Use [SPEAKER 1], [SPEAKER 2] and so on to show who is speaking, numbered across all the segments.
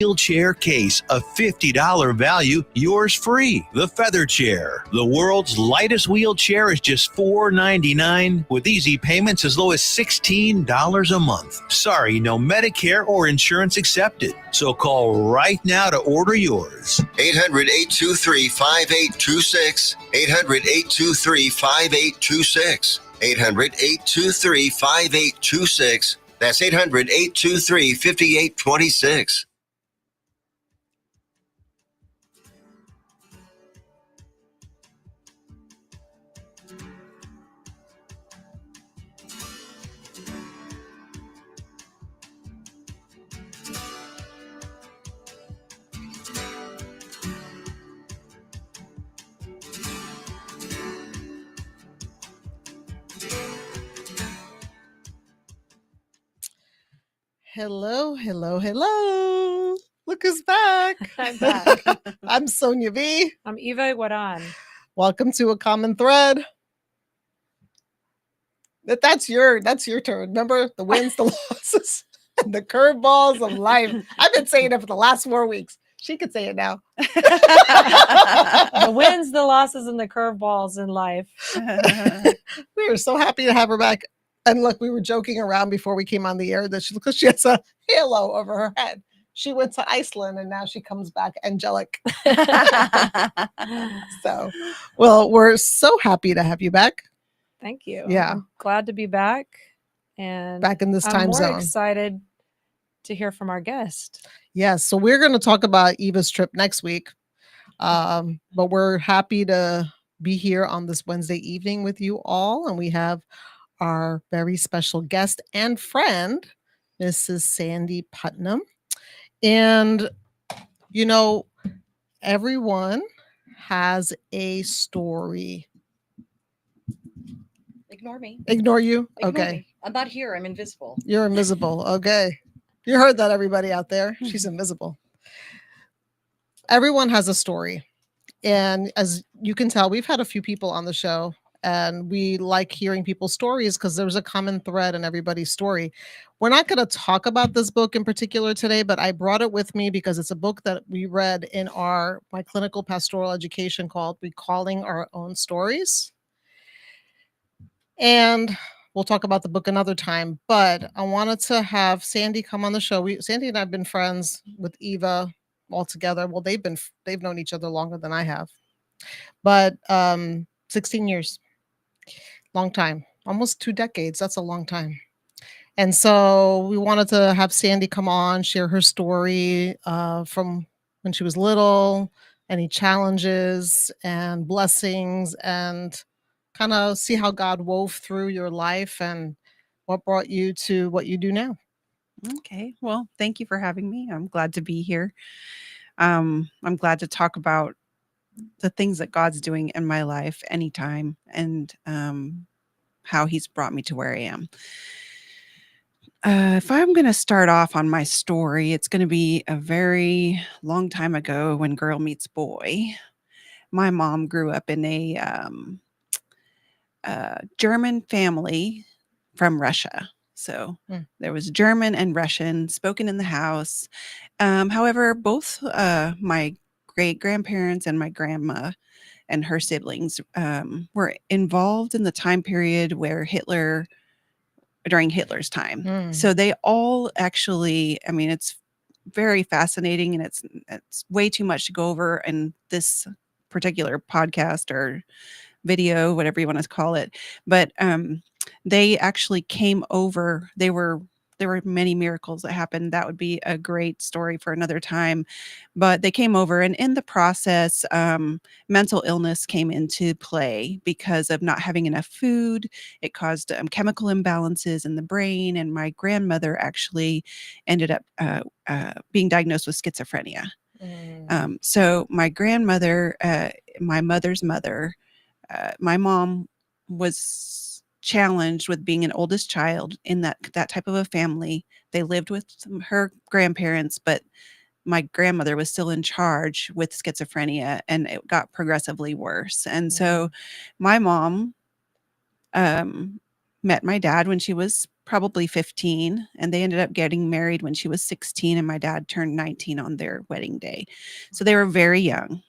[SPEAKER 1] wheelchair case, a $50 value, yours free. The Feather Chair, the world's lightest wheelchair, is just $4.99 with easy payments as low as $16 a month. Sorry, no Medicare or insurance accepted. So call right now to order yours.
[SPEAKER 2] 800-823-5826. 800-823-5826. 800-823-5826. That's 800-823-5826.
[SPEAKER 3] Hello, hello, hello. Look who's back.
[SPEAKER 4] I'm back.
[SPEAKER 3] I'm Sonia B.
[SPEAKER 4] I'm Iguaran.
[SPEAKER 3] Welcome to A Common Thread. That's your turn. Remember the wins, the losses, and the curveballs of life. I've been saying it for the last 4 weeks. She could say it now.
[SPEAKER 4] The wins, the losses, and the curveballs in life.
[SPEAKER 3] We are so happy to have her back. And look, we were joking around before we came on the air that because she has a halo over her head. She went to Iceland and now she comes back angelic. So, well, we're so happy to have you back.
[SPEAKER 4] Thank you.
[SPEAKER 3] Yeah.
[SPEAKER 4] I'm glad to be back. And
[SPEAKER 3] Back in this time zone.
[SPEAKER 4] I'm more excited to hear from our guest.
[SPEAKER 3] Yes. So we're going to talk about Eva's trip next week. But we're happy to be here on this Wednesday evening with you all. And we have our very special guest and friend, Mrs. Sandy Putnam. And, you know, everyone has a story.
[SPEAKER 5] Ignore me.
[SPEAKER 3] Ignore you?
[SPEAKER 5] Ignore
[SPEAKER 3] Okay.
[SPEAKER 5] me. I'm not here. I'm invisible.
[SPEAKER 3] You're invisible. Okay. You heard that, everybody out there. She's invisible. Everyone has a story. And as you can tell, we've had a few people on the show. And we like hearing people's stories because there's a common thread in everybody's story. We're not going to talk about this book in particular today, but I brought it with me because it's a book that we read in my clinical pastoral education called Recalling Our Own Stories. And we'll talk about the book another time. But I wanted to have Sandy come on the show. Sandy and I have been friends with Eva all together. Well, they've known each other longer than I have. But 16 years. Long time, almost 2 decades. That's a long time. And so we wanted to have Sandy come on, share her story from when she was little, any challenges and blessings, and kind of see how God wove through your life and what brought you to what you do now.
[SPEAKER 6] Okay. Well, thank you for having me. I'm glad to be here. I'm glad to talk about the things that God's doing in my life anytime and how he's brought me to where I am. If I'm going to start off on my story, it's going to be a very long time ago when girl meets boy. My mom grew up in a German family from Russia. So there was German and Russian spoken in the house. However, both my great-grandparents and my grandma and her siblings were involved in the time period where during Hitler's time. So they all actually, I mean, it's very fascinating and it's way too much to go over in this particular podcast or video, whatever you want to call it. But they actually came over. There were many miracles that happened. That would be a great story for another time. But they came over, and in the process, mental illness came into play because of not having enough food. It caused chemical imbalances in the brain, and my grandmother actually ended up being diagnosed with schizophrenia. So my grandmother, my mother's mother, my mom was challenged with being an oldest child in that type of a family. They lived with her grandparents, but my grandmother was still in charge with schizophrenia, and it got progressively worse. And so my mom met my dad when she was probably 15, and they ended up getting married when she was 16, and my dad turned 19 on their wedding day. So they were very young,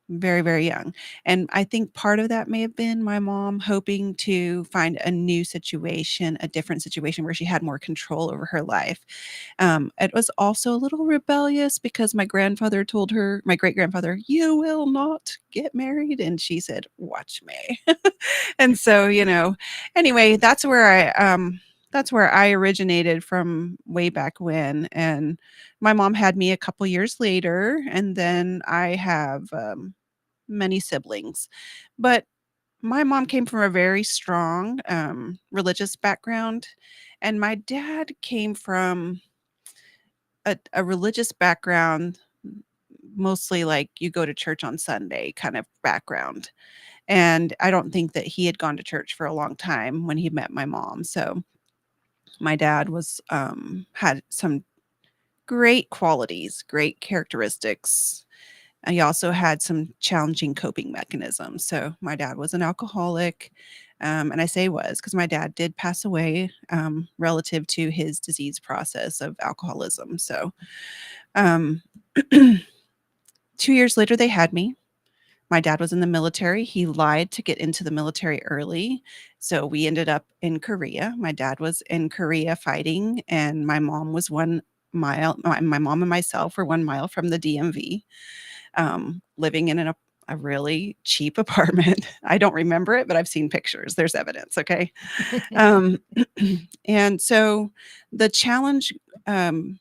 [SPEAKER 6] very, very young. And I think part of that may have been my mom hoping to find a new situation, a different situation where she had more control over her life. It was also a little rebellious because my grandfather told her, my great grandfather, "You will not get married." And she said, "Watch me." And so, anyway, that's where I originated from way back when. And my mom had me a couple years later, and then I have many siblings. But my mom came from a very strong religious background, and my dad came from a religious background, mostly like you go to church on Sunday kind of background. And I don't think that he had gone to church for a long time when he met my mom. So my dad was had some great qualities, great characteristics. He also had some challenging coping mechanisms. So my dad was an alcoholic. And I say was because my dad did pass away relative to his disease process of alcoholism. So um, 2 years later, they had me. My dad was in the military. He lied to get into the military early. So we ended up in Korea. My dad was in Korea fighting, and my mom was 1 mile. My mom and myself were 1 mile from the DMV, living in a really cheap apartment. I don't remember it, but I've seen pictures. There's evidence. Okay. Um, and so the challenge, um,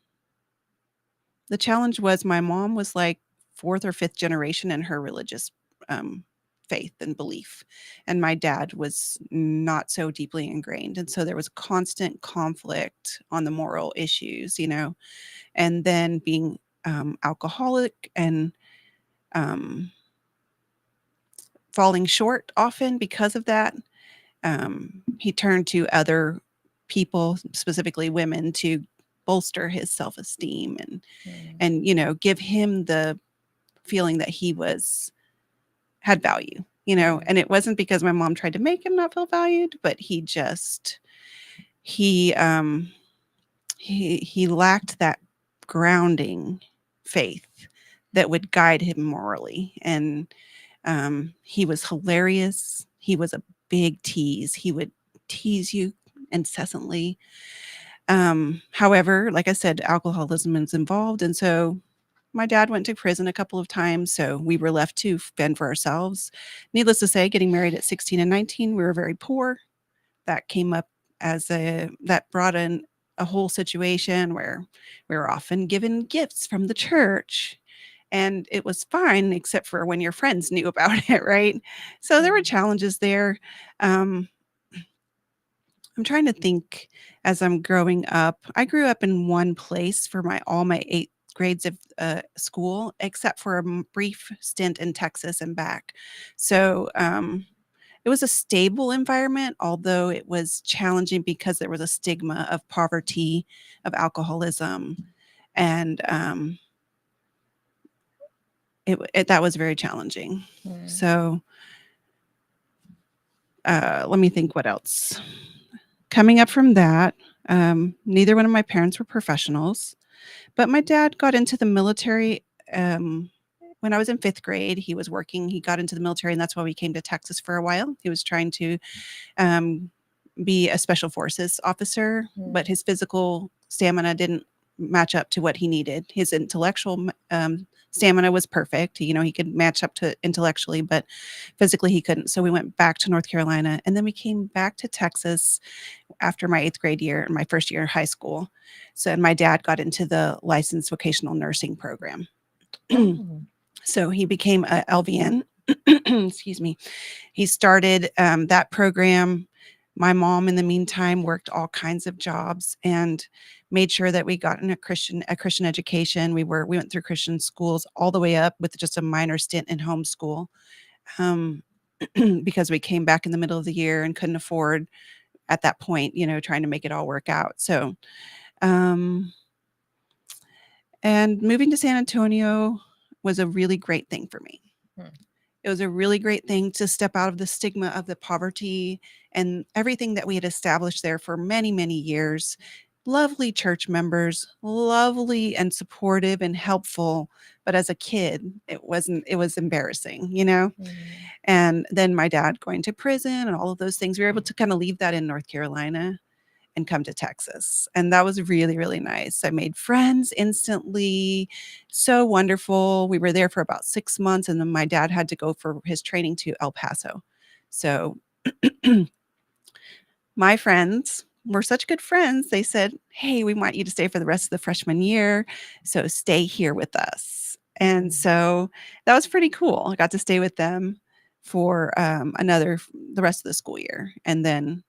[SPEAKER 6] the challenge was my mom was like fourth or fifth generation in her religious um, faith and belief. And my dad was not so deeply ingrained. And so there was constant conflict on the moral issues, and then being alcoholic and um, falling short often because of that. He turned to other people, specifically women, to bolster his self-esteem and give him the feeling that he had value, and it wasn't because my mom tried to make him not feel valued, but he lacked that grounding faith that would guide him morally. And he was hilarious. He was a big tease. He would tease you incessantly. However, like I said, alcoholism is involved. And so my dad went to prison a couple of times. So we were left to fend for ourselves. Needless to say, getting married at 16 and 19, we were very poor. That came up that brought in a whole situation where we were often given gifts from the church. And it was fine, except for when your friends knew about it, right? So there were challenges there. Um, I'm trying to think as I'm growing up. I grew up in one place for all my 8 grades of school, except for a brief stint in Texas and back. So it was a stable environment, although it was challenging because there was a stigma of poverty, of alcoholism, and that was very challenging. So let me think what else. Coming up from that, neither one of my parents were professionals, but my dad got into the military when I was in 5th grade. He was working. He got into the military, and that's why we came to Texas for a while. He was trying to be a special forces officer, but his physical stamina didn't match up to what he needed. His intellectual stamina was perfect. He could match up to intellectually, but physically he couldn't. So we went back to North Carolina, and then we came back to Texas after my 8th grade year and my first year of high school. So, and my dad got into the licensed vocational nursing program. So he became a LVN. Excuse me. He started that program. My mom, in the meantime, worked all kinds of jobs and made sure that we got in a Christian education. We went through Christian schools all the way up with just a minor stint in homeschool, because we came back in the middle of the year and couldn't afford at that point, trying to make it all work out. So, and moving to San Antonio was a really great thing for me. It was a really great thing to step out of the stigma of the poverty and everything that we had established there for many, many years. Lovely church members, lovely and supportive and helpful. But as a kid, it was embarrassing, And then my dad going to prison and all of those things, we were able to kind of leave that in North Carolina and come to Texas. And that was really, really nice. I made friends instantly. So wonderful. We were there for about 6 months, and then my dad had to go for his training to El Paso. So my friends were such good friends. They said, "Hey, we want you to stay for the rest of the freshman year. So stay here with us." And so that was pretty cool. I got to stay with them for the rest of the school year. And then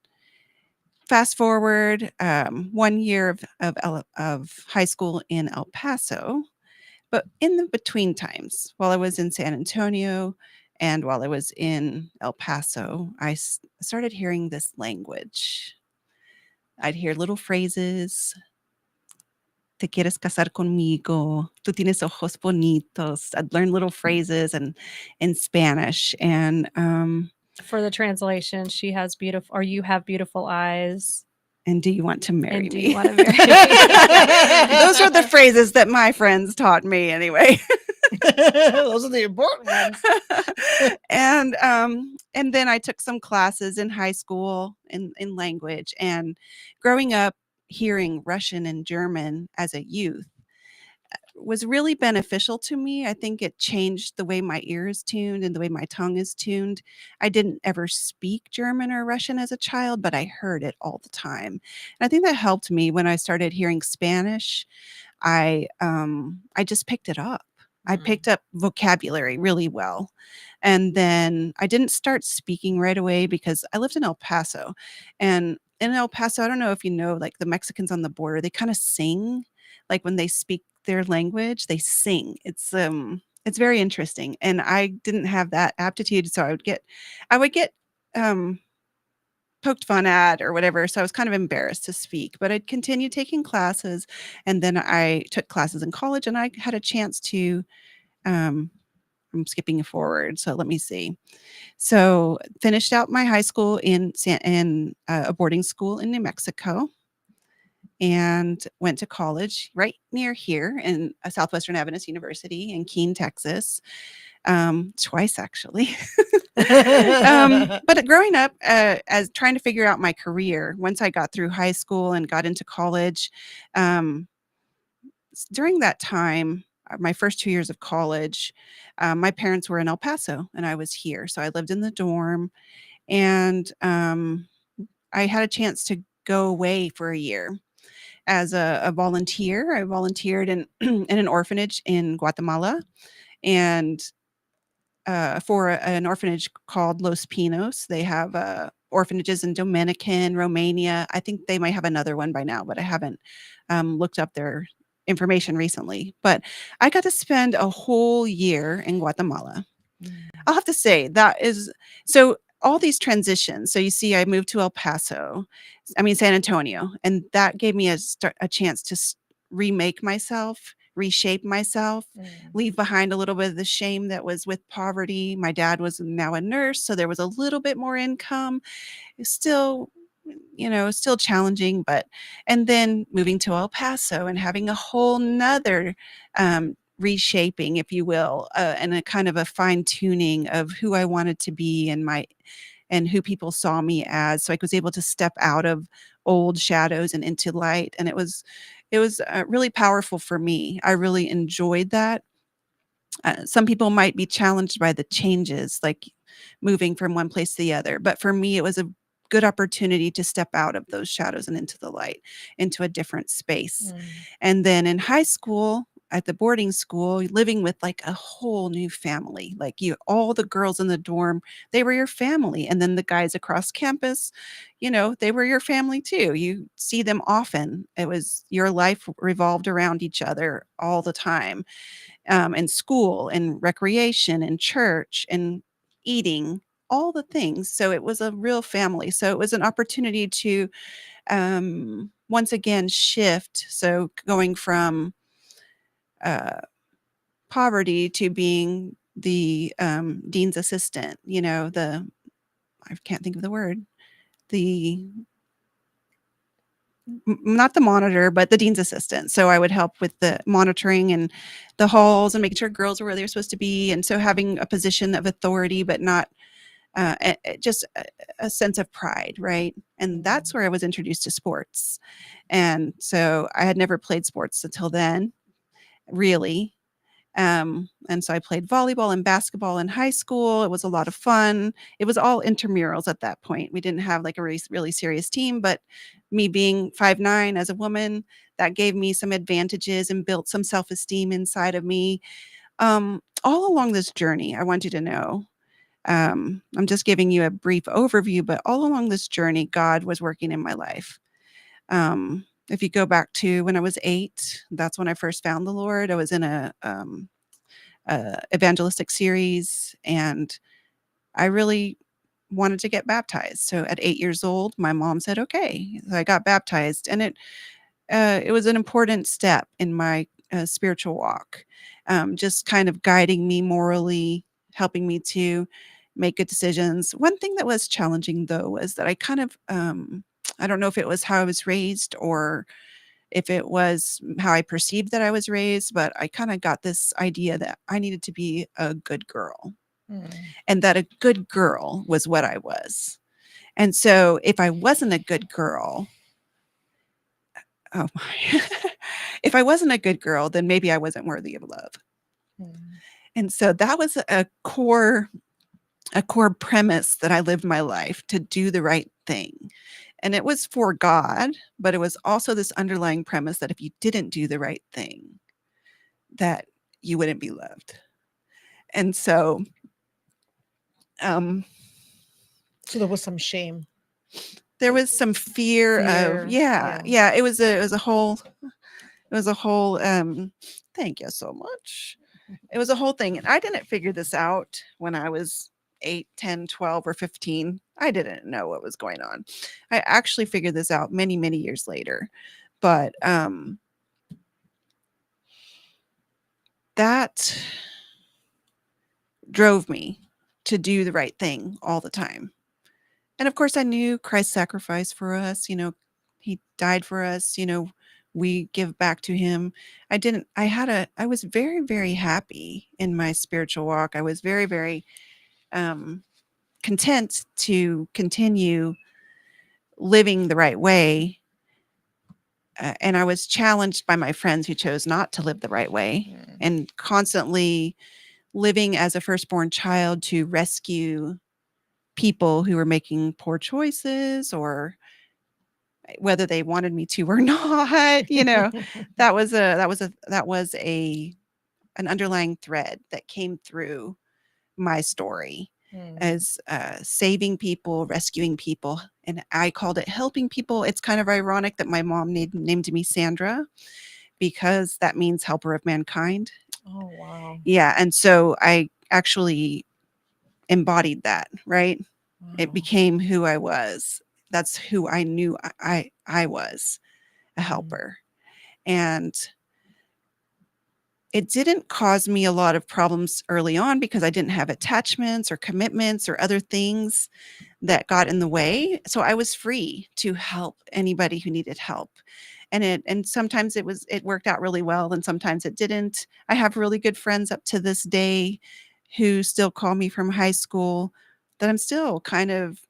[SPEAKER 6] fast forward 1 year of high school in El Paso. But in the between times, while I was in San Antonio and while I was in El Paso, I started hearing this language. I'd hear little phrases. Te quieres casar conmigo. Tú tienes ojos bonitos. I'd learn little phrases in Spanish. And
[SPEAKER 4] For the translation, she has beautiful, or you have beautiful eyes.
[SPEAKER 6] and do you want to marry
[SPEAKER 4] And do
[SPEAKER 6] me?
[SPEAKER 4] you want to marry me?
[SPEAKER 6] Those are the phrases that my friends taught me anyway.
[SPEAKER 3] Those are the important ones.
[SPEAKER 6] And then I took some classes in high school in language, and growing up hearing Russian and German as a youth was really beneficial to me. I think it changed the way my ear is tuned and the way my tongue is tuned. I didn't ever speak German or Russian as a child, but I heard it all the time. And I think that helped me when I started hearing Spanish. I just picked it up. I picked up vocabulary really well. And then I didn't start speaking right away because I lived in El Paso. And in El Paso, I don't know if you know, like the Mexicans on the border, they kind of sing. Like when they speak their language, they sing. It's very interesting. And I didn't have that aptitude. So I would get poked fun at or whatever. So I was kind of embarrassed to speak, but I'd continue taking classes. And then I took classes in college, and I had a chance to, I'm skipping forward. So let me see. So finished out my high school in a boarding school in New Mexico, and went to college right near here in Southwestern Adventist University in Keene, Texas. Twice actually. But growing up, as trying to figure out my career, once I got through high school and got into college, during that time, my first 2 years of college, my parents were in El Paso and I was here. So I lived in the dorm, and I had a chance to go away for a year as a volunteer. I volunteered in in an orphanage in Guatemala, and for an orphanage called Los Pinos. They have orphanages in Dominican, Romania. I think they might have another one by now, but I haven't looked up their information recently. But I got to spend a whole year in Guatemala. I'll have to say that is so. All these transitions. So you see, I moved to San Antonio, and that gave me a chance to remake myself, reshape myself, leave behind a little bit of the shame that was with poverty. My dad was now a nurse, so there was a little bit more income. It's still, still challenging, and then moving to El Paso and having a whole nother reshaping, if you will, and a kind of a fine tuning of who I wanted to be and who people saw me as. So I was able to step out of old shadows and into light. And it was really powerful for me. I really enjoyed that. Some people might be challenged by the changes, like moving from one place to the other. But for me, it was a good opportunity to step out of those shadows and into the light, into a different space. And then in high school, at the boarding school, living with like a whole new family, like all the girls in the dorm, they were your family. And then the guys across campus, they were your family too. You see them often. It was your life revolved around each other all the time, in school and recreation and church and eating, all the things. So it was a real family. So it was an opportunity to once again shift. So going from poverty to being the dean's assistant, I can't think of the word, the not the monitor, but the dean's assistant. So I would help with the monitoring and the halls and making sure girls were where they're supposed to be. And so having a position of authority, but not just a sense of pride, right? And that's where I was introduced to sports. And so I had never played sports until then, really. And so I played volleyball and basketball in high school. It was a lot of fun. It was all intramurals at that point. We didn't have like a really, really serious team, but me being 5'9" as a woman, that gave me some advantages and built some self-esteem inside of me. All along this journey, I want you to know, I'm just giving you a brief overview, but all along this journey, God was working in my life. If you go back to when I was 8, that's when I first found the Lord. I was in a evangelistic series, and I really wanted to get baptized. So at 8 years old, my mom said, "Okay." So I got baptized, and it was an important step in my spiritual walk, just kind of guiding me morally, helping me to make good decisions. One thing that was challenging, though, was that I kind of I don't know if it was how I was raised or if it was how I perceived that I was raised, but I kind of got this idea that I needed to be a good girl and that a good girl was what I was. And so if I wasn't a good girl, oh my, if I wasn't a good girl, then maybe I wasn't worthy of love. And so that was a core premise that I lived my life to do the right thing. And it was for God, but it was also this underlying premise that if you didn't do the right thing, that you wouldn't be loved. And so
[SPEAKER 3] so there was some shame.
[SPEAKER 6] There was some fear of, yeah. It was a whole thank you so much. It was a whole thing. And I didn't figure this out when I was 8, 10, 12, or 15. I didn't know what was going on. I actually figured this out many, many years later. But that drove me to do the right thing all the time. And of course, I knew Christ's sacrifice for us. He died for us. We give back to him. I was very, very happy in my spiritual walk. I was very, very content to continue living the right way. And I was challenged by my friends who chose not to live the right way and constantly living as a firstborn child to rescue people who were making poor choices, or whether they wanted me to or not, that was an underlying thread that came through my story as saving people, rescuing people. And I called it helping people. It's kind of ironic that my mom named me Sandra, because that means helper of mankind.
[SPEAKER 3] Oh, wow.
[SPEAKER 6] Yeah. And so I actually embodied that, right? Wow. It became who I was. That's who I knew I was, a helper. And it didn't cause me a lot of problems early on because I didn't have attachments or commitments or other things that got in the way. So I was free to help anybody who needed help. And sometimes it worked out really well, and sometimes it didn't. I have really good friends up to this day who still call me from high school that I'm still kind of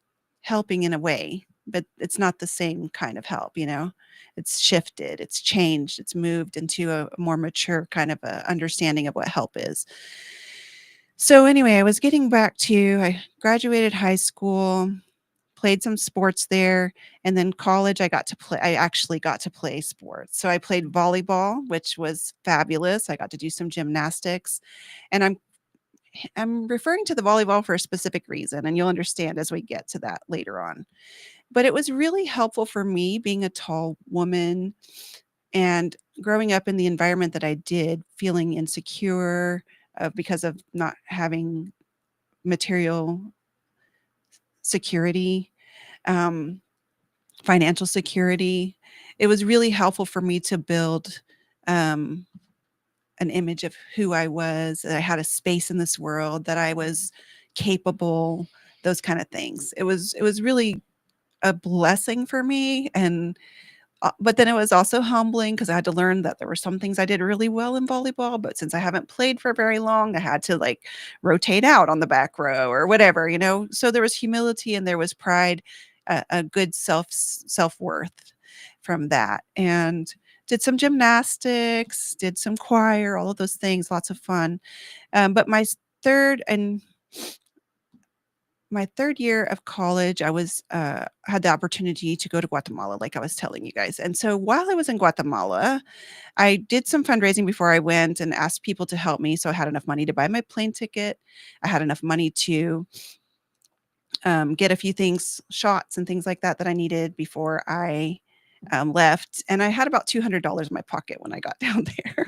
[SPEAKER 6] helping in a way, but it's not the same kind of help, It's shifted, it's changed, it's moved into a more mature kind of a understanding of what help is. So anyway, I was getting back to, I graduated high school, played some sports there, and then college I actually got to play sports. So I played volleyball, which was fabulous. I got to do some gymnastics, and I'm referring to the volleyball for a specific reason, and you'll understand as we get to that later on. But it was really helpful for me being a tall woman and growing up in the environment that I did, feeling insecure because of not having material security, financial security. It was really helpful for me to build an image of who I was, that I had a space in this world, that I was capable, those kind of things. It was really a blessing for me. And but then it was also humbling because I had to learn that there were some things I did really well in volleyball, but since I haven't played for very long, I had to like rotate out on the back row or whatever, you know. So there was humility and there was pride, a good self-worth from that. And did some gymnastics, did some choir, all of those things, lots of fun. But third and my third year of college, I was had the opportunity to go to Guatemala, like I was telling you guys. And so while I was in Guatemala, I did some fundraising before I went and asked people to help me. So I had enough money to buy my plane ticket. I had enough money to get a few things, shots and things like that I needed before I left. And I had about $200 in my pocket when I got down there.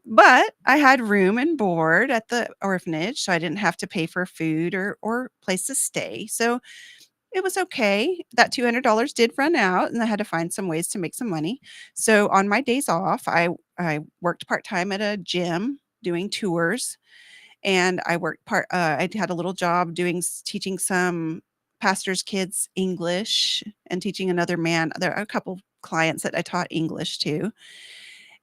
[SPEAKER 6] But I had room and board at the orphanage, so I didn't have to pay for food or place to stay. So it was okay. That $200 did run out, and I had to find some ways to make some money. So on my days off, I worked part-time at a gym doing tours, and I worked I had a little job teaching some pastors' kids English and teaching another man. There are a couple clients that I taught English to.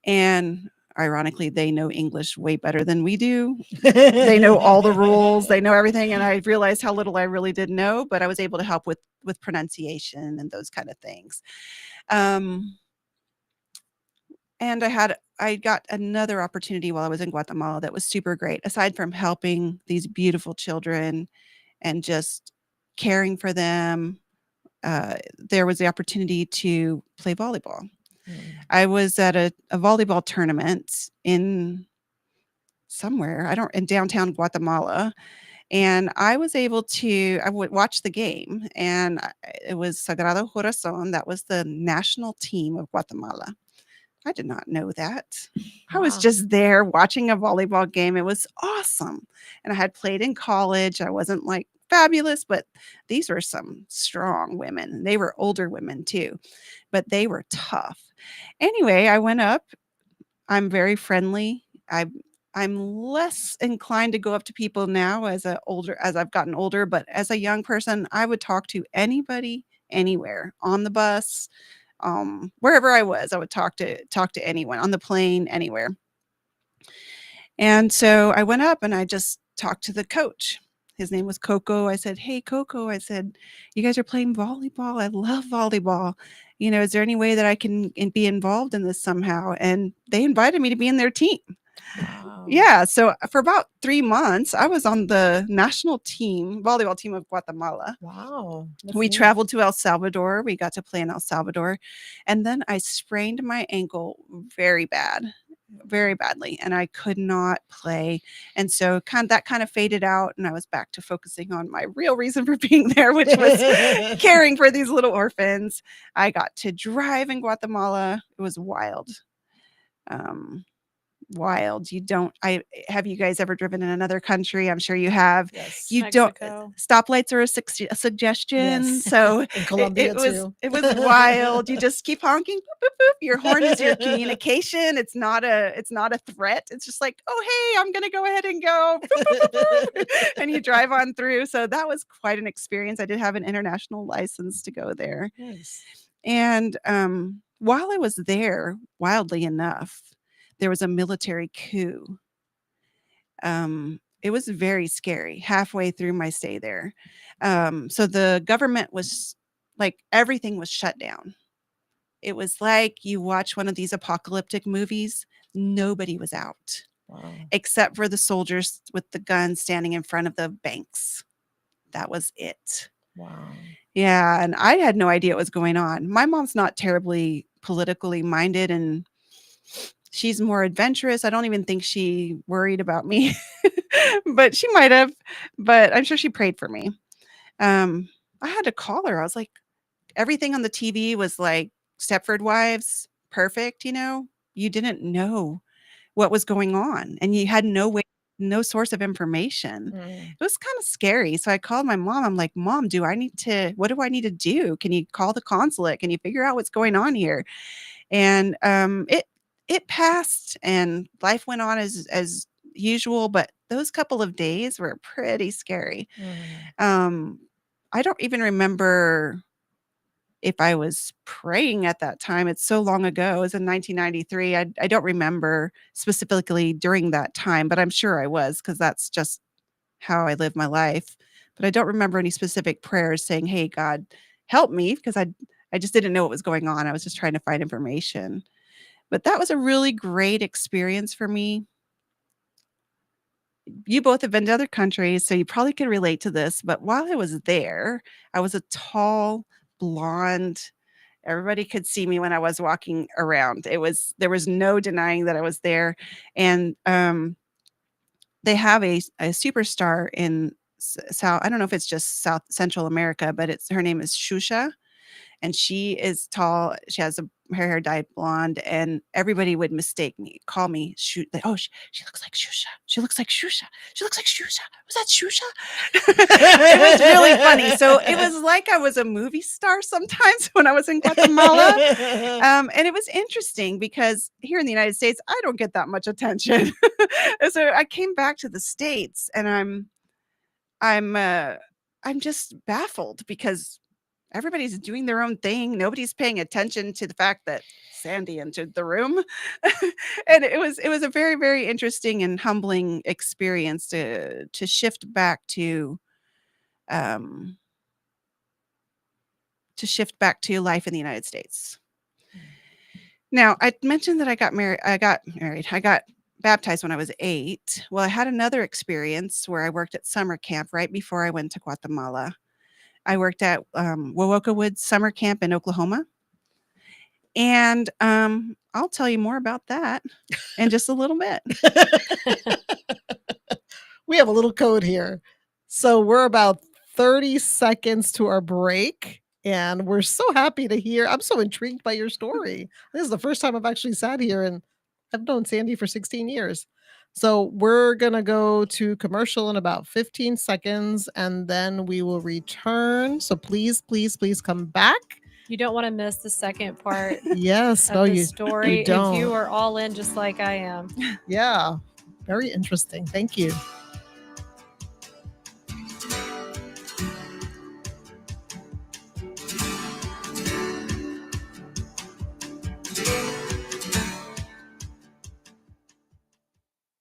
[SPEAKER 6] And ironically, they know English way better than we do. They know all the rules, they know everything. And I realized how little I really did know, but I was able to help with pronunciation and those kind of things. And I got another opportunity while I was in Guatemala that was super great. Aside from helping these beautiful children and just caring for them, there was the opportunity to play volleyball. I was at a volleyball tournament in downtown Guatemala, and I was able to I would watch the game, and it was Sagrado Corazon. That was the national team of Guatemala. I did not know that. I was just there watching a volleyball game. It was awesome. And I had played in college. I wasn't like fabulous, but these were some strong women. They were older women too, but they were tough. Anyway, I went up. I'm very friendly. I'm less inclined to go up to people now as I've gotten older, but as a young person, I would talk to anybody, anywhere, on the bus, wherever I was, I would talk to anyone, on the plane, anywhere. And so I went up and I just talked to the coach. His name was Coco. I said, "Hey, Coco," I said, "you guys are playing volleyball. I love volleyball. You know, is there any way that I can be involved in this somehow?" And they invited me to be in their team.
[SPEAKER 3] Wow.
[SPEAKER 6] Yeah. So for about 3 months, I was on the national volleyball team of Guatemala.
[SPEAKER 3] Wow.
[SPEAKER 6] We traveled to El Salvador. We got to play in El Salvador. And then I sprained my ankle very badly, and I could not play. And so that kind of faded out, and I was back to focusing on my real reason for being there, which was caring for these little orphans. I got to drive in Guatemala. It was wild. Wild. Have you guys ever driven in another country? I'm sure you have.
[SPEAKER 3] Yes.
[SPEAKER 6] You
[SPEAKER 4] Mexico.
[SPEAKER 6] don't stoplights are a suggestion.
[SPEAKER 3] Yes.
[SPEAKER 6] So
[SPEAKER 3] In Colombia too.
[SPEAKER 6] it was wild. You just keep honking. Boop, boop, boop. Your horn is your communication. It's not a threat. It's just like, "Oh, hey, I'm gonna go ahead and go." Boop, boop, boop, boop. And you drive on through. So that was quite an experience. I did have an international license to go there.
[SPEAKER 3] Nice.
[SPEAKER 6] And while I was there, wildly enough, there was a military coup. It was very scary halfway through my stay there. So the government was like, everything was shut down. It was like you watch one of these apocalyptic movies. Nobody was out.
[SPEAKER 3] Wow.
[SPEAKER 6] Except for the soldiers with the guns standing in front of the banks. That was it.
[SPEAKER 3] Wow.
[SPEAKER 6] Yeah, and I had no idea what was going on. My mom's not terribly politically minded, and she's more adventurous. I don't even think she worried about me, but she might have. But I'm sure she prayed for me. I had to call her. I was like, everything on the TV was like Stepford Wives, perfect. You know, you didn't know what was going on, and you had no source of information. It was kind of scary. So I called my mom. I'm like, "Mom, what do I need to do? Can you call the consulate? Can you figure out what's going on here?" And it passed, and life went on as usual, but those couple of days were pretty scary. I don't even remember if I was praying at that time. It's so long ago. It was in 1993. I don't remember specifically during that time, but I'm sure I was, because that's just how I live my life. But I don't remember any specific prayers saying, "Hey, God, help me," because I just didn't know what was going on. I was just trying to find information. But that was a really great experience for me. You both have been to other countries, so you probably can relate to this. But while I was there, I was a tall, blonde. Everybody could see me when I was walking around. There was no denying that I was there. And they have a superstar in South. I don't know if it's just South Central America, but her name is Shusha, and she is tall. She has her hair dyed blonde, and everybody would call me shoot. Like, oh, she looks like Shusha. She looks like Shusha. She looks like Shusha. Was that Shusha? It was really funny. So it was like I was a movie star sometimes when I was in Guatemala. And it was interesting because here in the United States, I don't get that much attention. So I came back to the States, and I'm just baffled because everybody's doing their own thing. Nobody's paying attention to the fact that Sandy entered the room. And it was a very, very interesting and humbling experience to shift back to life in the United States. Now, I mentioned that I got baptized when I was 8. Well, I had another experience where I worked at summer camp right before I went to Guatemala. I worked at Wowoka Woods Summer Camp in Oklahoma. And I'll tell you more about that in just a little bit.
[SPEAKER 3] We have a little code here. So we're about 30 seconds to our break. And we're so happy to hear. I'm so intrigued by your story. This is the first time I've actually sat here, and I've known Sandy for 16 years. So we're going to go to commercial in about 15 seconds, and then we will return. So please, please, please come back.
[SPEAKER 4] You don't want to miss the second part
[SPEAKER 3] Yes,
[SPEAKER 4] of the story
[SPEAKER 3] you don't.
[SPEAKER 4] if you are all in just like I am.
[SPEAKER 3] Yeah, very interesting. Thank you.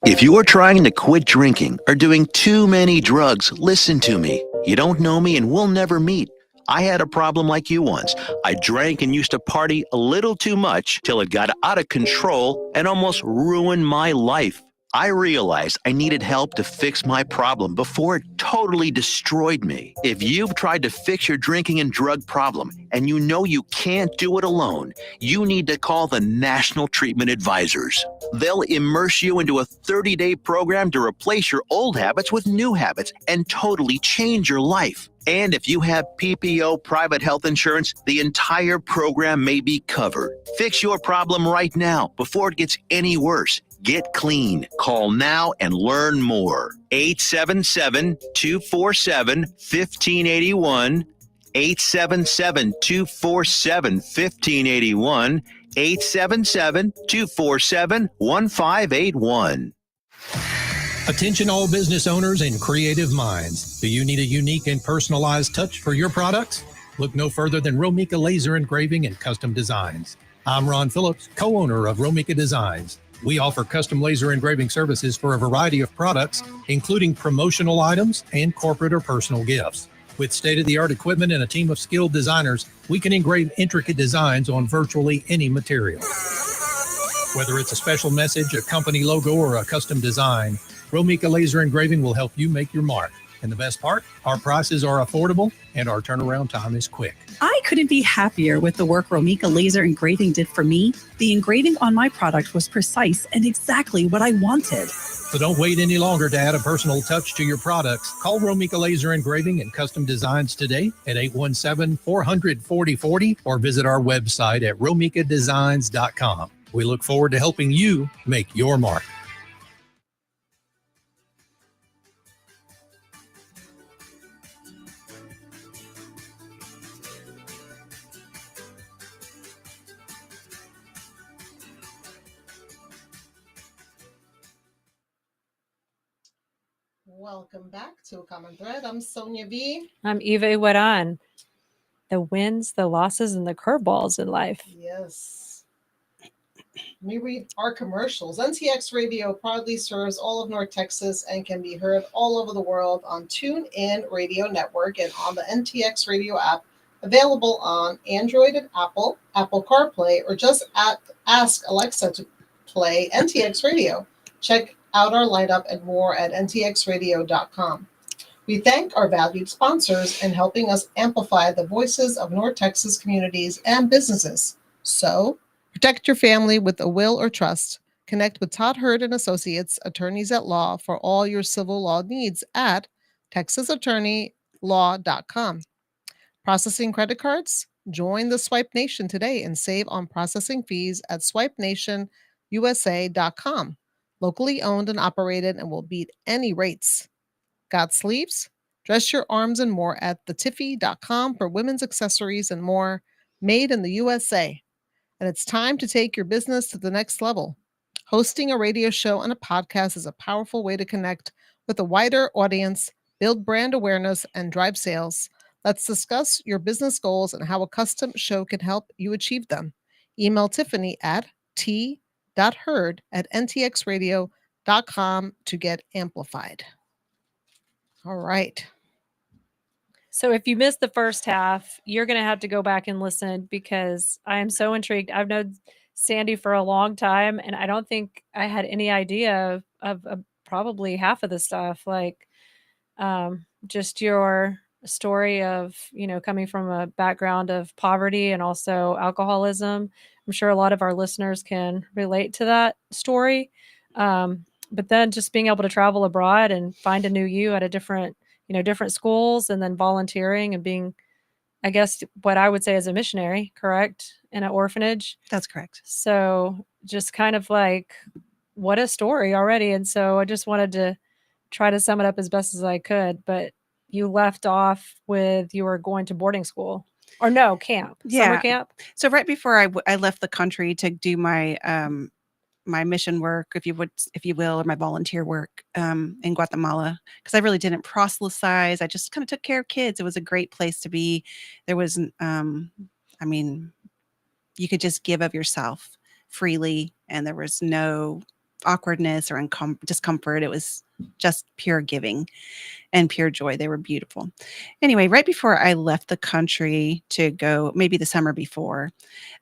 [SPEAKER 1] If you are trying to quit drinking or doing too many drugs, listen to me. You don't know me and we'll never meet. I had a problem like you once. I drank and used to party a little too much till it got out of control and almost ruined my life. I realized I needed help to fix my problem before it totally destroyed me. If you've tried to fix your drinking and drug problem and you know you can't do it alone, you need to call the National Treatment Advisors. They'll immerse you into a 30-day program to replace your old habits with new habits and totally change your life. And if you have PPO private health insurance, the entire program may be covered. Fix your problem right now before it gets any worse. Get clean. Call now and learn more. 877-247-1581. 877-247-1581. 877-247-1581.
[SPEAKER 7] Attention all business owners and creative minds. Do you need a unique and personalized touch for your products? Look no further than Romika Laser Engraving and Custom Designs. I'm Ron Phillips, co-owner of Romika Designs. We offer custom laser engraving services for a variety of products, including promotional items and corporate or personal gifts. With state-of-the-art equipment and a team of skilled designers, we can engrave intricate designs on virtually any material. Whether it's a special message, a company logo, or a custom design, Romika Laser Engraving will help you make your mark. And the best part, our prices are affordable and our turnaround time is quick.
[SPEAKER 8] I couldn't be happier with the work Romika Laser Engraving did for me. The engraving on my product was precise and exactly what I wanted.
[SPEAKER 7] So don't wait any longer to add a personal touch to your products. Call Romika Laser Engraving and Custom Designs today at 817-400-4040 or visit our website at romikadesigns.com. We look forward to helping you make your mark.
[SPEAKER 3] Welcome back to A Common Thread. I'm Sonia V.
[SPEAKER 4] I'm Eva Iguaran. The wins, the losses, and the curveballs in life.
[SPEAKER 3] Yes. Let me read our commercials. NTX Radio proudly serves all of North Texas and can be heard all over the world on TuneIn Radio Network and on the NTX Radio app, available on Android and Apple CarPlay, or just ask Alexa to play NTX Radio. Check out our lineup and more at ntxradio.com. We thank our valued sponsors in helping us amplify the voices of North Texas communities and businesses. So, protect your family with a will or trust. Connect with Todd Hurd and Associates, attorneys at law, for all your civil law needs at texasattorneylaw.com. Processing credit cards? Join the Swipe Nation today and save on processing fees at swipenationusa.com. Locally owned and operated and will beat any rates. Got sleeves? Dress your arms and more at thetiffy.com for women's accessories and more, made in the USA. And it's time to take your business to the next level. Hosting a radio show and a podcast is a powerful way to connect with a wider audience, build brand awareness, and drive sales. Let's discuss your business goals and how a custom show can help you achieve them. Email Tiffany at t.hurd@ntxradio.com to get amplified. All right.
[SPEAKER 4] So if you missed the first half, you're going to have to go back and listen because I am so intrigued. I've known Sandy for a long time, and I don't think I had any idea of probably half of the stuff, like just your story of, coming from a background of poverty and also alcoholism. I'm sure a lot of our listeners can relate to that story. But then just being able to travel abroad and find a new you at a different schools, and then volunteering and being, I guess, what I would say is a missionary, correct? In an orphanage.
[SPEAKER 6] That's correct.
[SPEAKER 4] So just kind of like, what a story already. And so I just wanted to try to sum it up as best as I could. But you left off with, you were going to boarding school or no, camp, summer camp.
[SPEAKER 6] So right before I left the country to do my my mission work, if you will, or my volunteer work in Guatemala, because I really didn't proselytize. I just kind of took care of kids. It was a great place to be. There was, I mean, you could just give of yourself freely, and there was no awkwardness or discomfort. It was just pure giving and pure joy. They were beautiful. Anyway, right before I left the country to go, maybe the summer before,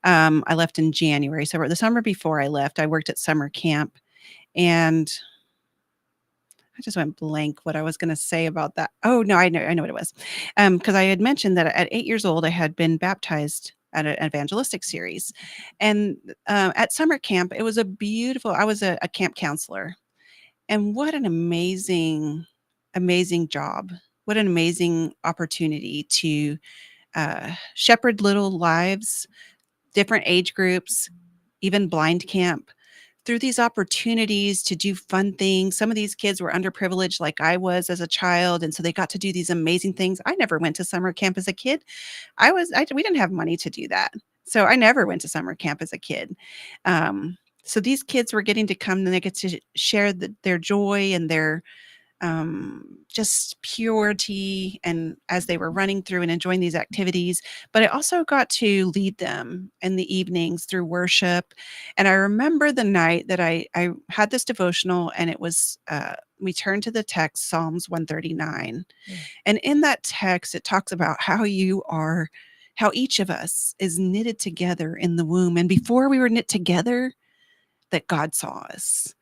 [SPEAKER 6] I left in January. So the summer before I left, I worked at summer camp, and I just went blank what I was going to say about that. Oh, no, I know what it was. Because I had mentioned that at 8 years old, I had been baptized at an evangelistic series. And at summer camp, it was I was a camp counselor. And what an amazing job. What an amazing opportunity to shepherd little lives, different age groups, even blind camp, through these opportunities to do fun things. Some of these kids were underprivileged like I was as a child, and so they got to do these amazing things. I never went to summer camp as a kid. We didn't have money to do that. So I never went to summer camp as a kid. So these kids were getting to come, and they get to share their joy and their just purity, and as they were running through and enjoying these activities. But I also got to lead them in the evenings through worship. And I remember the night that I had this devotional, and it was we turned to the text, Psalms 139. And in that text, it talks about how each of us is knitted together in the womb, and before we were knit together, that God saw us.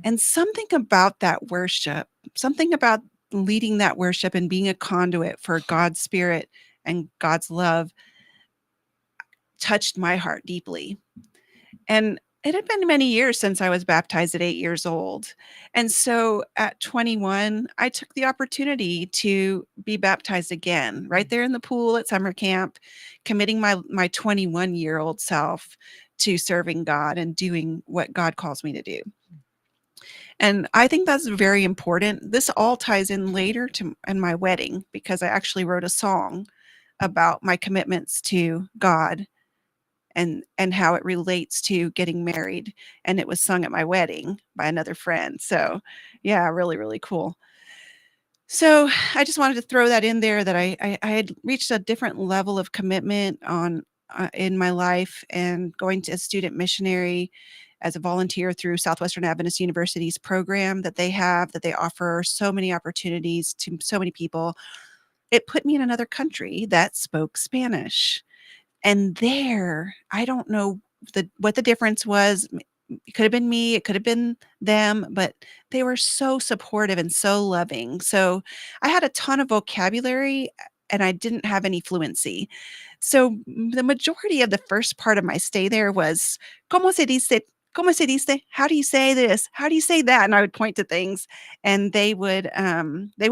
[SPEAKER 6] And something about that worship, something about leading that worship and being a conduit for God's Spirit and God's love, touched my heart deeply. And it had been many years since I was baptized at 8 years old. And so at 21, I took the opportunity to be baptized again, right there in the pool at summer camp, committing my 21-year-old self to serving God and doing what God calls me to do. And I think that's very important. This all ties in later in my wedding, because I actually wrote a song about my commitments to God and how it relates to getting married. And it was sung at my wedding by another friend. So yeah, really, really cool. So I just wanted to throw that in there that I had reached a different level of commitment on in my life, and going to a student missionary as a volunteer through Southwestern Adventist University's program that they have, that they offer so many opportunities to so many people. It put me in another country that spoke Spanish. And there, I don't know what the difference was. It could have been me, it could have been them, but they were so supportive and so loving. So I had a ton of vocabulary, and I didn't have any fluency. So the majority of the first part of my stay there was, ¿Cómo se dice? ¿Cómo se dice? How do you say this? How do you say that? And I would point to things, and they would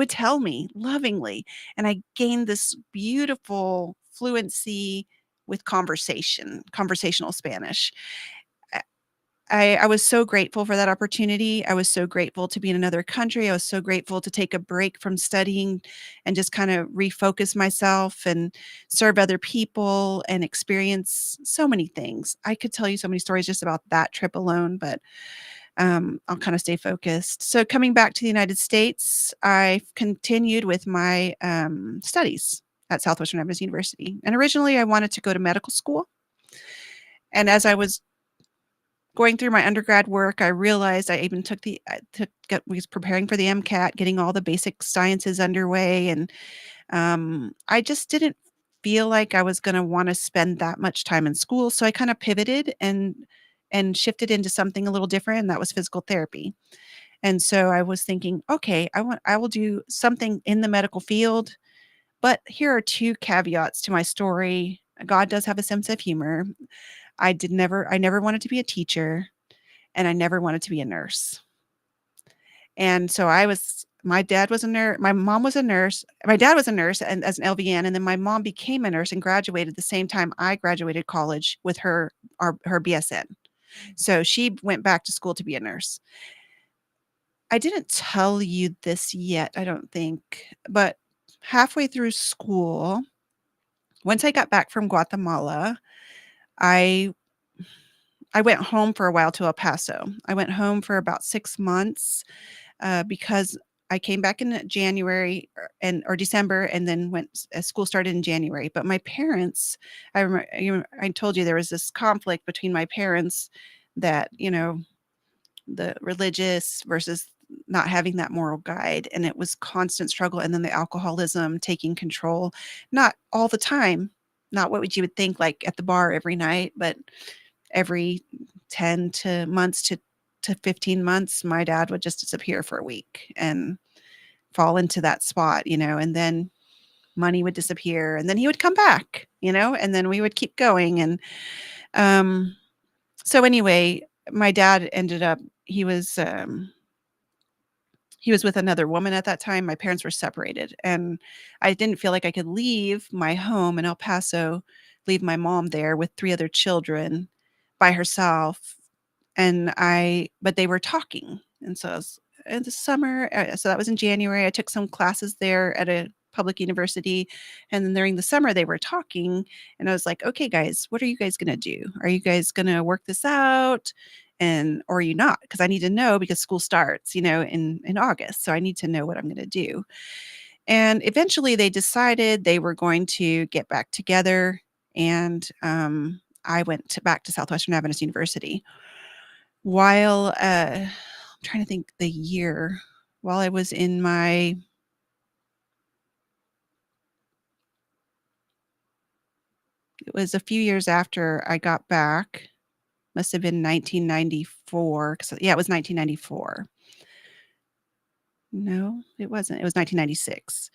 [SPEAKER 6] tell me lovingly. And I gained this beautiful fluency with conversational Spanish. I was so grateful for that opportunity. I was so grateful to be in another country. I was so grateful to take a break from studying and just kind of refocus myself and serve other people and experience so many things. I could tell you so many stories just about that trip alone, but I'll kind of stay focused. So coming back to the United States, I continued with my studies at Southwestern Adventist University. And originally I wanted to go to medical school. And as I was going through my undergrad work, I realized I even was preparing for the MCAT, getting all the basic sciences underway. And I just didn't feel like I was going to want to spend that much time in school. So I kind of pivoted and shifted into something a little different, and that was physical therapy. And so I was thinking, okay, I will do something in the medical field, but here are two caveats to my story. God does have a sense of humor. I never wanted to be a teacher, and I never wanted to be a nurse. And so my dad was a nurse, my mom was a nurse, my dad was a nurse and as an LVN, and then my mom became a nurse and graduated the same time I graduated her BSN. So she went back to school to be a nurse. I didn't tell you this yet, I don't think, but halfway through school, once I got back from Guatemala, I went home for a while to El Paso. I went home for about 6 months because I came back in January or December, and then school started in January. But my parents, I remember, I told you there was this conflict between my parents that, the religious versus not having that moral guide. And it was constant struggle. And then the alcoholism taking control, not all the time, not what you would think like at the bar every night, but every 10 to 15 months, my dad would just disappear for a week and fall into that spot, and then money would disappear, and then he would come back, and then we would keep going. And so anyway, my dad ended up, he was with another woman at that time. My parents were separated, and I didn't feel like I could leave my home in El Paso, leave my mom there with 3 other children by herself. But they were talking. And so in the summer, so that was in January, I took some classes there at a public university. And then during the summer, they were talking, and I was like, okay, guys, what are you guys going to do? Are you guys going to work this out? Or are you not? Because I need to know, because school starts, in August. So I need to know what I'm going to do. And eventually they decided they were going to get back together. And I went back to Southwestern Adventist University. While I'm trying to think the year, while I was in my it was a few years after I got back, must have been 1994. Yeah, it was 1994. No, it wasn't. It was 1996.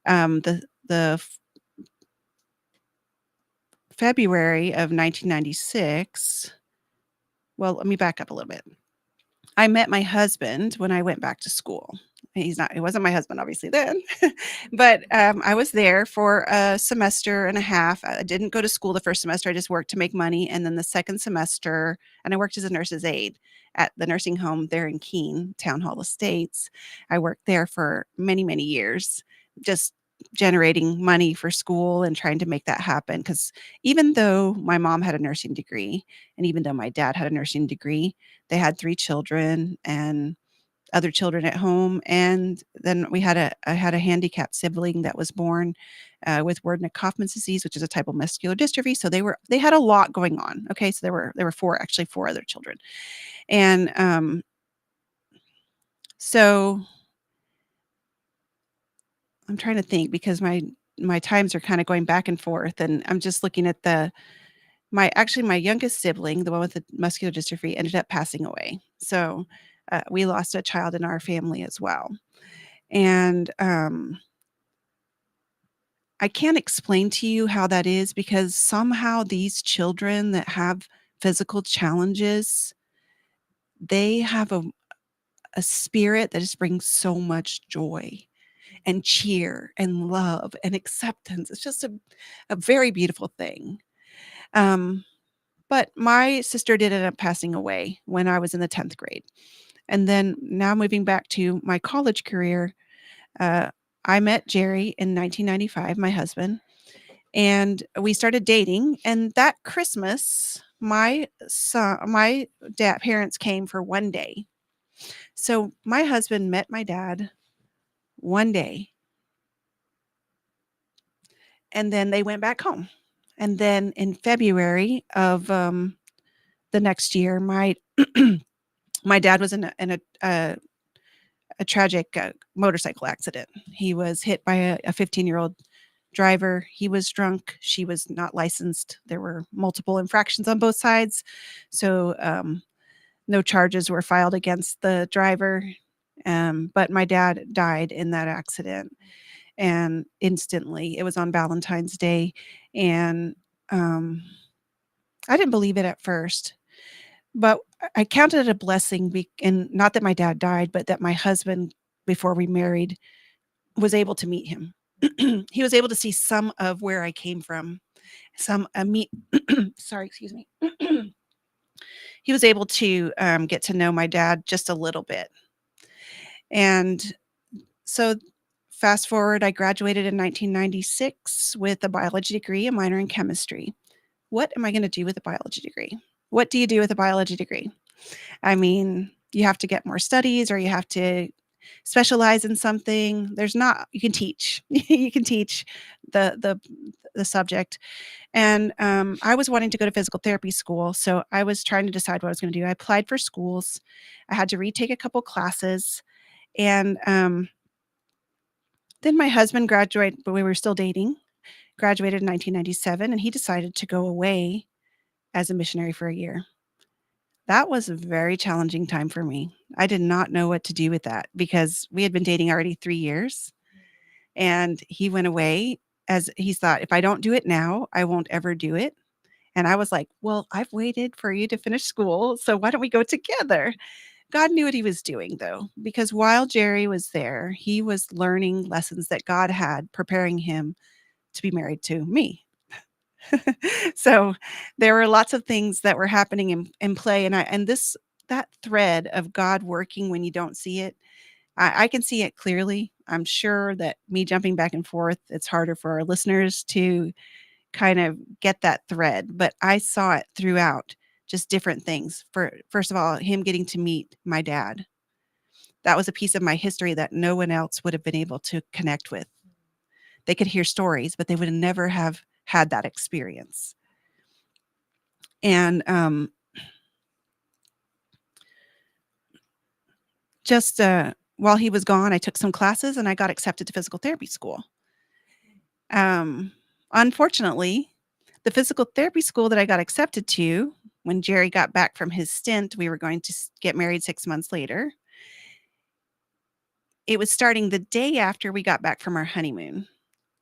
[SPEAKER 6] The February of 1996. Well, let me back up a little bit. I met my husband when I went back to school. He wasn't my husband, obviously, then, but I was there for a semester and a half. I didn't go to school the first semester. I just worked to make money. And then the second semester, and I worked as a nurse's aide at the nursing home there in Keene, Town Hall Estates. I worked there for many, many years, just generating money for school and trying to make that happen. Because even though my mom had a nursing degree, and even though my dad had a nursing degree, they had 3 children, and other children at home. And then I had a handicapped sibling that was born with Wernicke-Kaufman's disease, which is a type of muscular dystrophy. So they had a lot going on. Okay. So there were four other children. And so I'm trying to think, because my times are kind of going back and forth, and I'm just looking at my youngest sibling, the one with the muscular dystrophy, ended up passing away. So we lost a child in our family as well. And I can't explain to you how that is, because somehow these children that have physical challenges, they have a spirit that just brings so much joy and cheer and love and acceptance. It's just a very beautiful thing. But my sister did end up passing away when I was in the 10th grade. And then now moving back to my college career, I met Jerry in 1995, my husband, and we started dating. And that Christmas, my parents came for one day. So my husband met my dad one day, and then they went back home. And then in February of the next year, my my dad was in a tragic motorcycle accident. He was hit by a 15-year-old driver. He was drunk. She was not licensed. There were multiple infractions on both sides. So no charges were filed against the driver. But my dad died in that accident. And instantly, it was on Valentine's Day. And I didn't believe it at first. But I counted it a blessing, and not that my dad died, but that my husband, before we married, was able to meet him. He was able to see some of where I came from. Sorry, excuse me. He was able to get to know my dad just a little bit. And so fast forward, I graduated in 1996 with a biology degree, a minor in chemistry. What am I going to do with a biology degree? What do you do with a biology degree? I mean, you have to get more studies, or you have to specialize in something. You can teach. You can teach the subject. And I was wanting to go to physical therapy school. So I was trying to decide what I was going to do. I applied for schools. I had to retake a couple classes. And then my husband graduated, but we were still dating, graduated in 1997, and he decided to go away as a missionary for a year. That was a very challenging time for me. I did not know what to do with that, because we had been dating already 3 years, and he went away as he thought, if I don't do it now, I won't ever do it. And I was like, well, I've waited for you to finish school, so why don't we go together? God knew what he was doing, though, because while Jerry was there, he was learning lessons that God had, preparing him to be married to me. So there were lots of things that were happening in play. And that thread of God working when you don't see it, I can see it clearly. I'm sure that me jumping back and forth, it's harder for our listeners to kind of get that thread, but I saw it throughout, just different things. First of all, him getting to meet my dad. That was a piece of my history that no one else would have been able to connect with. They could hear stories, but they would never have had that experience. And just while he was gone, I took some classes and I got accepted to physical therapy school. Unfortunately, the physical therapy school that I got accepted to, when Jerry got back from his stint, we were going to get married 6 months later. It was starting the day after we got back from our honeymoon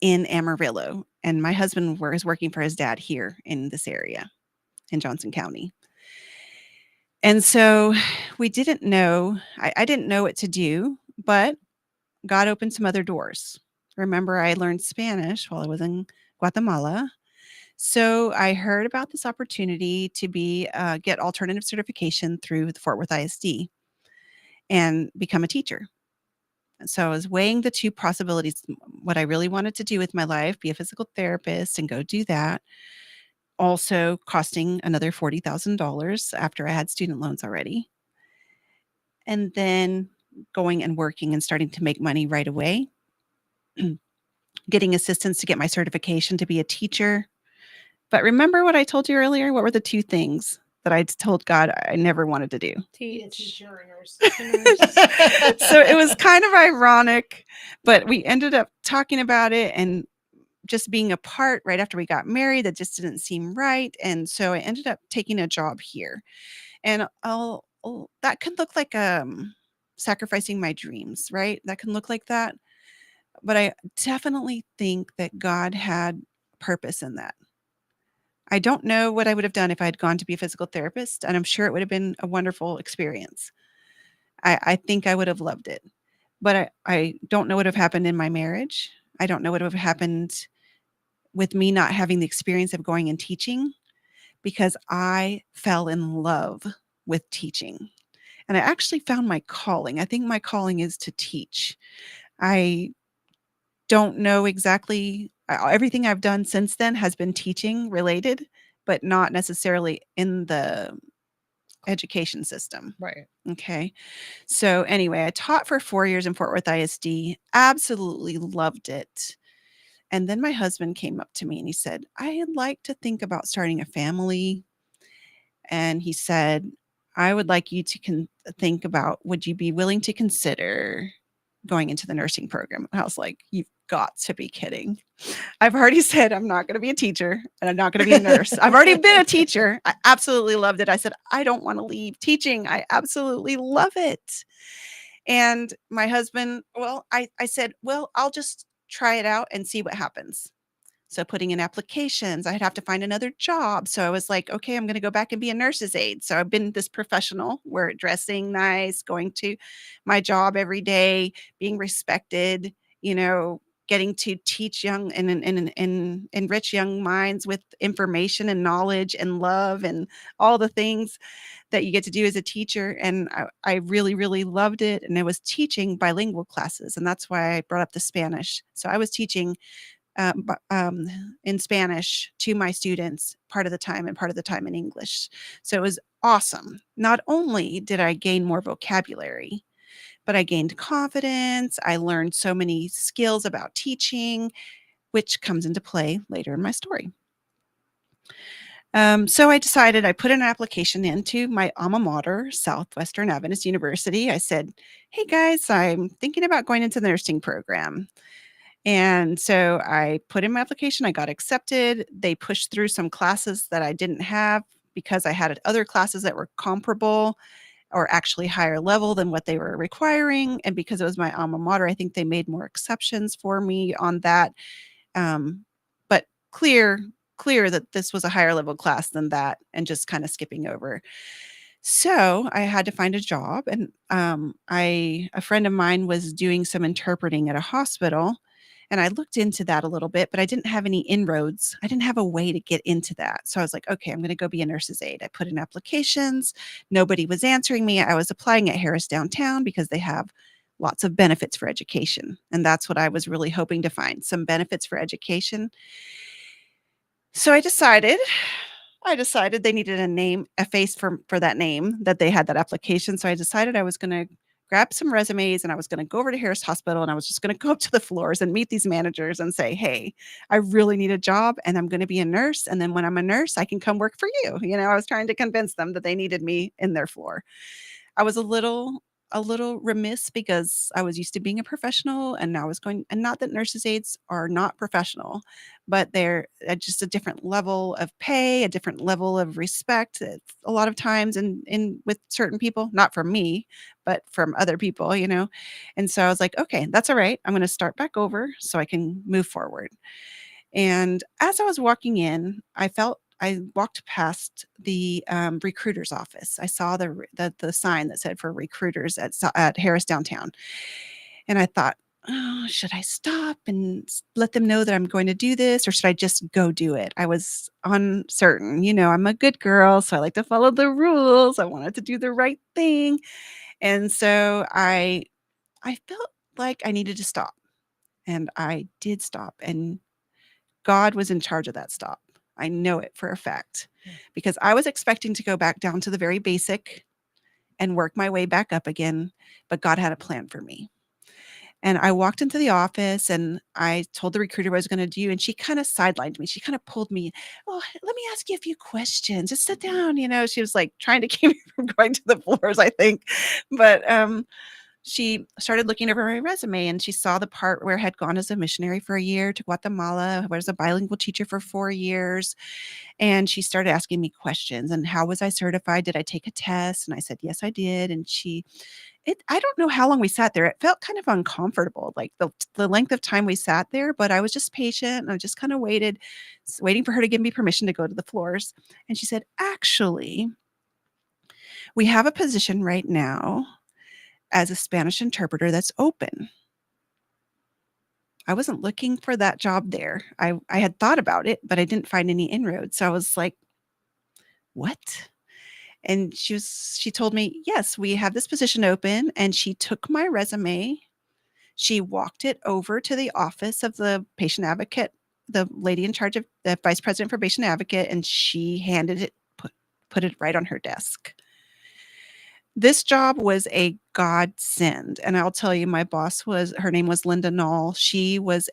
[SPEAKER 6] in Amarillo. And my husband was working for his dad here in this area in Johnson County. And so we didn't know, I didn't know what to do, but God opened some other doors. Remember, I learned Spanish while I was in Guatemala. So I heard about this opportunity to get alternative certification through the Fort Worth ISD and become a teacher. So I was weighing the two possibilities, what I really wanted to do with my life, be a physical therapist and go do that. Also costing another $40,000 after I had student loans already. And then going and working and starting to make money right away, getting assistance to get my certification to be a teacher. But remember what I told you earlier? What were the two things that I told God I never wanted to do?
[SPEAKER 4] Teach.
[SPEAKER 6] So it was kind of ironic, but we ended up talking about it and just being apart right after we got married. That just didn't seem right. And so I ended up taking a job here. And that could look like sacrificing my dreams, right? That can look like that. But I definitely think that God had purpose in that. I don't know what I would have done if I had gone to be a physical therapist, and I'm sure it would have been a wonderful experience. I think I would have loved it, but I don't know what would have happened in my marriage. I don't know what would have happened with me not having the experience of going and teaching, because I fell in love with teaching. And I actually found my calling. I think my calling is to teach. I don't know exactly, everything I've done since then has been teaching related, but not necessarily in the education system.
[SPEAKER 3] Right.
[SPEAKER 6] Okay. So anyway, I taught for 4 years in Fort Worth ISD, absolutely loved it. And then my husband came up to me and he said, I'd like to think about starting a family. And he said, I would like you to think about, would you be willing to consider going into the nursing program? And I was like, you've got to be kidding. I've already said I'm not going to be a teacher and I'm not going to be a nurse. I've already been a teacher. I absolutely loved it. I said, I don't want to leave teaching. I absolutely love it. And my husband, I said, well, I'll just try it out and see what happens. So putting in applications, I'd have to find another job. So I was like, okay, I'm going to go back and be a nurse's aide. So I've been this professional, where dressing nice, going to my job every day, being respected, getting to teach young and enrich young minds with information and knowledge and love and all the things that you get to do as a teacher. And I really, really loved it. And I was teaching bilingual classes. And that's why I brought up the Spanish. So I was teaching in Spanish to my students part of the time and part of the time in English. So it was awesome. Not only did I gain more vocabulary, but I gained confidence. I learned so many skills about teaching, which comes into play later in my story. So I decided, I put an application into my alma mater, Southwestern Adventist University. I said, hey guys, I'm thinking about going into the nursing program. And so I put in my application, I got accepted. They pushed through some classes that I didn't have because I had other classes that were comparable or actually higher level than what they were requiring. And because it was my alma mater, I think they made more exceptions for me on that. But clear that this was a higher level class than that, and just kind of skipping over. So I had to find a job, and a friend of mine was doing some interpreting at a hospital. And I looked into that a little bit, but I didn't have any inroads. I didn't have a way to get into that. So I was like, okay, I'm going to go be a nurse's aide. I put in applications. Nobody was answering me. I was applying at Harris Downtown because they have lots of benefits for education. And that's what I was really hoping to find, some benefits for education. So I decided they needed a face for that name, that they had that application. So I decided I was going to grab some resumes and I was going to go over to Harris Hospital, and I was just going to go up to the floors and meet these managers and say, hey, I really need a job and I'm going to be a nurse. And then when I'm a nurse, I can come work for you. I was trying to convince them that they needed me in their floor. I was a little remiss because I was used to being a professional, and now I was going, and not that nurses' aides are not professional, but they're at just a different level of pay, a different level of respect a lot of times in with certain people, not from me, but from other people, And so I was like, okay, that's all right. I'm going to start back over so I can move forward. And as I was walking in, I walked past the recruiter's office. I saw the sign that said for recruiters at Harris Downtown. And I thought, oh, should I stop and let them know that I'm going to do this, or should I just go do it? I was uncertain. I'm a good girl, so I like to follow the rules. I wanted to do the right thing. And so I felt like I needed to stop. And I did stop. And God was in charge of that stop. I know it for a fact, because I was expecting to go back down to the very basic and work my way back up again. But God had a plan for me. And I walked into the office and I told the recruiter what I was going to do. And she kind of sidelined me. She kind of pulled me, "Oh, let me ask you a few questions. Just sit down." She was like trying to keep me from going to the floors, I think. But she started looking over my resume and she saw the part where I had gone as a missionary for a year to Guatemala, where I was a bilingual teacher for 4 years. And she started asking me questions and how was I certified? Did I take a test? And I said, yes, I did. And I don't know how long we sat there. It felt kind of uncomfortable, like the length of time we sat there, but I was just patient and I just kind of waiting for her to give me permission to go to the floors. And she said, actually, we have a position right now as a Spanish interpreter that's open. I wasn't looking for that job there. I had thought about it, but I didn't find any inroads. So I was like, what? And she told me, yes, we have this position open. And she took my resume. She walked it over to the office of the patient advocate, the lady in charge of the vice president for patient advocate, and she handed it, put it right on her desk. This job was a godsend. And I'll tell you, my boss her name was Linda Knoll. She was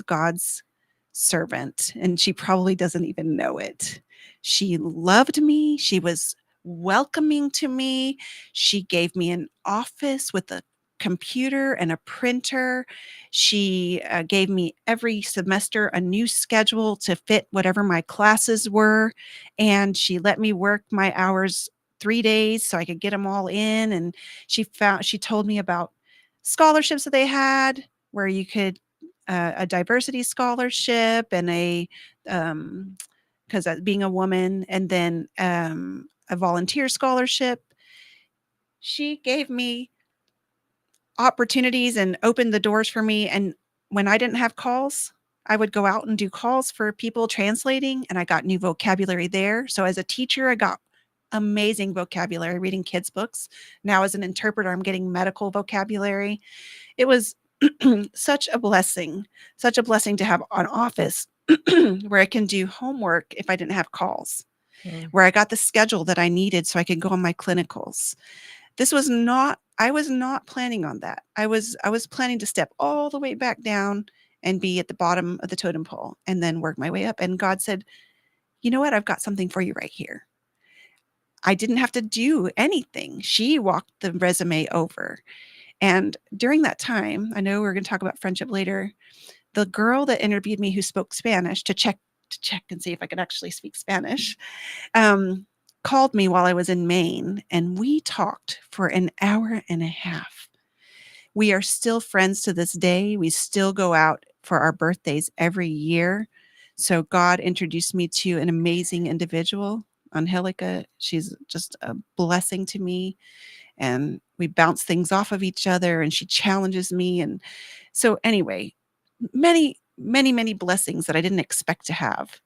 [SPEAKER 6] God's servant, and she probably doesn't even know it. She loved me. She was welcoming to me. She gave me an office with a computer and a printer. She gave me every semester a new schedule to fit whatever my classes were. And she let me work my hours 3 days so I could get them all in. And she told me about scholarships that they had where you could, a diversity scholarship and because being a woman, and then a volunteer scholarship. She gave me opportunities and opened the doors for me. And when I didn't have calls, I would go out and do calls for people translating, and I got new vocabulary there. So as a teacher, I got amazing vocabulary reading kids' books. Now as an interpreter, I'm getting medical vocabulary. It was such a blessing to have an office where I can do homework if I didn't have calls, where I got the schedule that I needed so I could go on my clinicals. I was not planning on that. I was planning to step all the way back down and be at the bottom of the totem pole and then work my way up. And God said, you know what? I've got something for you right here. I didn't have to do anything. She walked the resume over. And during that time, I know we're going to talk about friendship later, the girl that interviewed me who spoke Spanish to check and see if I could actually speak Spanish, called me while I was in Maine, and we talked for an hour and a half. We are still friends to this day. We still go out for our birthdays every year. So God introduced me to an amazing individual, Angelica. She's just a blessing to me. And we bounce things off of each other, and she challenges me. And so anyway, many, many, many blessings that I didn't expect to have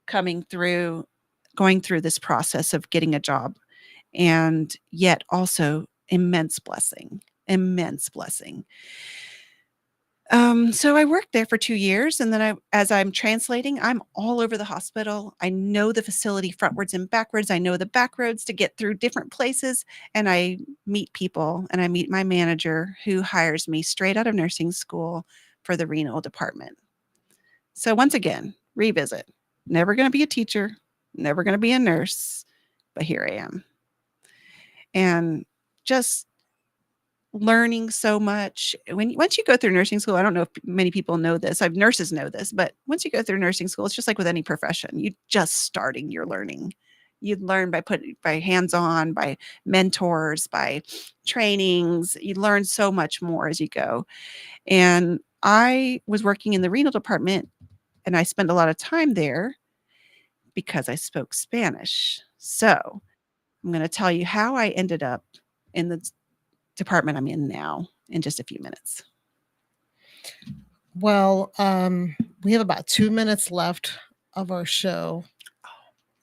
[SPEAKER 6] going through this process of getting a job, and yet also immense blessing. So I worked there for 2 years, and then as I'm translating, I'm all over the hospital. I know the facility frontwards and backwards. I know the back roads to get through different places, and I meet people, and I meet my manager who hires me straight out of nursing school for the renal department. So once again, revisit. Never going to be a teacher, never going to be a nurse, but here I am. And just learning so much. Once you go through nursing school, I don't know if many people know this. Nurses know this, but once you go through nursing school, it's just like with any profession. You just starting your learning. You learn by hands-on, by mentors, by trainings. You learn so much more as you go. And I was working in the renal department, and I spent a lot of time there because I spoke Spanish. So I'm going to tell you how I ended up in the department I'm in now in just a few minutes.
[SPEAKER 3] Well, we have about 2 minutes left of our show.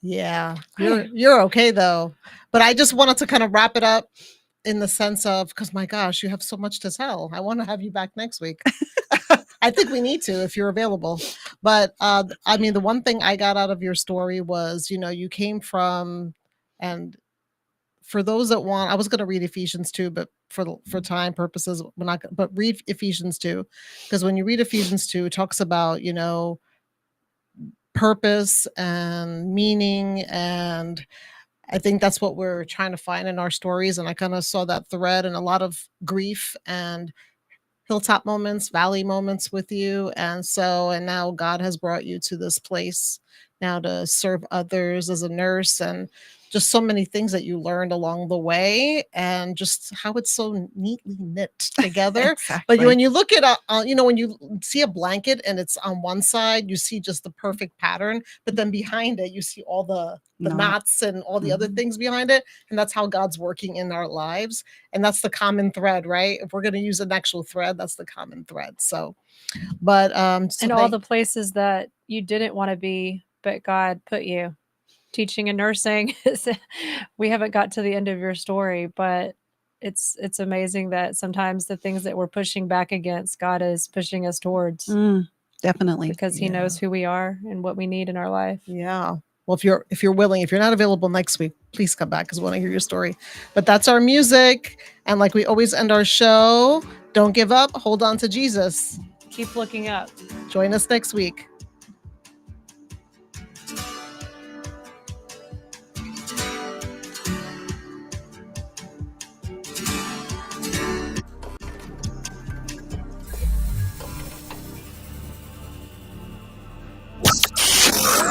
[SPEAKER 3] Yeah, you're okay though. But I just wanted to kind of wrap it up in the sense of, because my gosh, you have so much to tell. I want to have you back next week. I think we need to if you're available. But I mean, the one thing I got out of your story was, you came from for those that want, I was going to read Ephesians 2, but for time purposes, we're not. But read Ephesians 2, because when you read Ephesians 2, it talks about, you know, purpose and meaning, and I think that's what we're trying to find in our stories. And I kind of saw that thread and a lot of grief and hilltop moments, valley moments with you. And now God has brought you to this place now to serve others as a nurse, and just so many things that you learned along the way, and just how it's so neatly knit together.
[SPEAKER 6] Exactly.
[SPEAKER 3] But when you look at you know, when you see a blanket and it's on one side, you see just the perfect pattern, but then behind it, you see all the knots and all the other things behind it. And that's how God's working in our lives. And that's the common thread, right? If we're going to use an actual thread, that's the common thread. So, but,
[SPEAKER 4] and all the places that you didn't want to be, but God put you. Teaching and nursing. We haven't got to the end of your story, but it's amazing that sometimes the things that we're pushing back against, God is pushing us towards.
[SPEAKER 6] Definitely.
[SPEAKER 4] Because he knows who we are and what we need in our life.
[SPEAKER 3] Yeah. Well, if you're willing, if you're not available next week, please come back because we want to hear your story. But that's our music. And like we always end our show, don't give up. Hold on to Jesus.
[SPEAKER 4] Keep looking up.
[SPEAKER 3] Join us next week.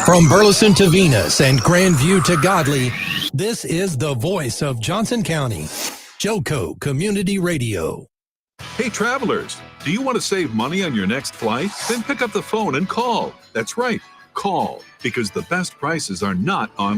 [SPEAKER 7] From Burleson to Venus and Grandview to Godley, this is the voice of Johnson County, Joco Community Radio.
[SPEAKER 9] Hey travelers, do you want to save money on your next flight? Then pick up the phone and call. That's right, call, because the best prices are not on